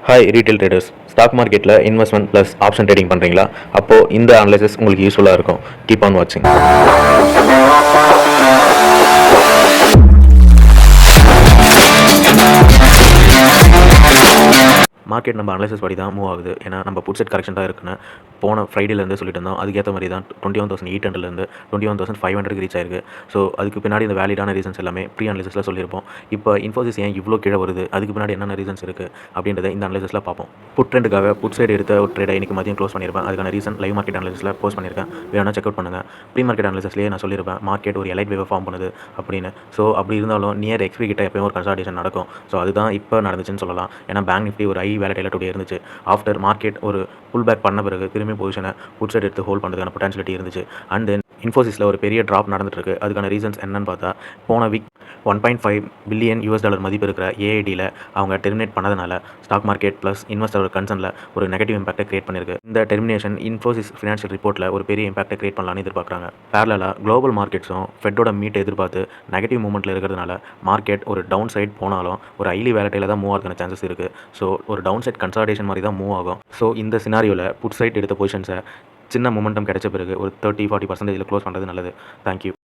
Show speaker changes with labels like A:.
A: Hi retail traders, stock மார்க்கெட்டில் investment plus option trading பண்ணுறீங்களா? அப்போது இந்த அனலைசிஸ் உங்களுக்கு யூஸ்ஃபுல்லாக இருக்கும். கீப் ஆன் வாட்சிங். மார்க்கெட் நம்ம அனலைசிஸ் படி தான் மூவ் ஆகுது. ஏன்னா நம்ம புட் செட் கரெக்ஷன் தான் இருக்குன்னு போன ஃப்ரைடேலேருந்து சொல்லிட்டு இருந்தோம். அதுக்கேற்ற மாதிரி தான் 21,800 21,500 ரீச் ஆயிருக்கு. ஸோ அதுக்கு பின்னாடி இந்த வேலிடான ரீசன்ஸ் எல்லாமே ப்ரீ அனலைசிஸில் சொல்லியிருப்போம். இப்போ இன்ஃபோசிஸ் ஏன் இவ்வளோ கீழே வருது, அதுக்கு பின்னாடி என்னென்ன ரீசன்ஸ் இருக்குது அப்படின்றத இந்த அனலைசிஸில் பார்ப்போம். புட் ட்ரெண்டுக்காக புட் சைடு எடுத்த ஒரு ட்ரேடை இன்றைக்கி மதியம் க்ளோஸ் பண்ணியிருப்பேன். அதுக்கான ரீசன் லைவ் மார்க்கெட் அனலைசிஸில் போஸ்ட் பண்ணியிருக்கேன். வேணா செக் அவுட் பண்ணுங்கள். ப்ரீ மார்க்கெட் அனலைசிஸ்லேயே நான் சொல்லியிருப்பேன் மார்க்கெட் ஒரு எலைட் வேவை ஃபார்ம் பண்ணுது அப்படின்னு. ஸோ அப்படி இருந்தாலும் நியர் எக்ஸ்பி கிட்ட எப்பயும் ஒரு கன்சால்டேஷன் நடக்கும். ஸோ அதுதான் இப்போ நடந்துச்சுன்னு சொல்லலாம். ஏன்னா பேங்க் நிஃப்டி ஒரு வேலட்டைல டுடே இருந்துச்சு. ஆஃப்டர் மார்க்கெட் ஒரு புல் பேக் பண்ண பிறகு திரும்பி பொசிஷனை புட் சைடு எடுத்து ஹோல்ட் பண்ணுறதுக்கான பொட்டன்ஷியலிட்டி இருந்துச்சு. அண்ட் தென் இன்ஃபோசிஸில் ஒரு பெரிய ட்ராப் நடந்துட்டு இருக்கு. அதுக்கான ரீசன்ஸ் என்னன்னு பார்த்தா, போன வீக் $1.5 பில்லியன் மதிப்பு இருக்கிற ஏஐடியில் அவங்க டெர்மினேட் பண்ணதுனால ஸ்டாக் மார்க்கெட் ப்ளஸ் இன்வெஸ்டர் கன்சர்னில் ஒரு நெகட்டிவ் இம்பாக்டை கிரியேட் பண்ணியிருக்கு. இந்த டெர்மினேஷன் இன்ஃபோசிஸ் ஃபினான்ஷியல் ரிப்போர்ட்டில் ஒரு பெரிய இம்பாக்டை கிரியேட் பண்ணலான்னு எதிர்பார்க்குறாங்க. பேரலாக குளோபல் மார்க்கெட்ஸும் ஃபெட்டோட மீட்டை எதிர்பார்த்து நெகட்டிவ் மூவ்மெண்ட்டில் இருக்கிறதுனால மார்க்கெட் ஒரு டவுன் சைட் போனாலும் ஒரு ஹைலி வேலட்டைல தான் மூவ் ஆகிறதுக்கான சான்சஸ் இருக்குது. ஸோ ஒரு டவுன் சைட் கன்சால்டேஷன் மாதிரி தான் மூவ் ஆகும். ஸோ இந்த சினாரியோவில் புட் சைட் எடுத்த பொசிஷன்ஸை சின்ன மொமெண்டம் கிடைச்ச பிறகு ஒரு 30-40% க்ளோஸ் பண்ணுறது நல்லது. தேங்க்யூ.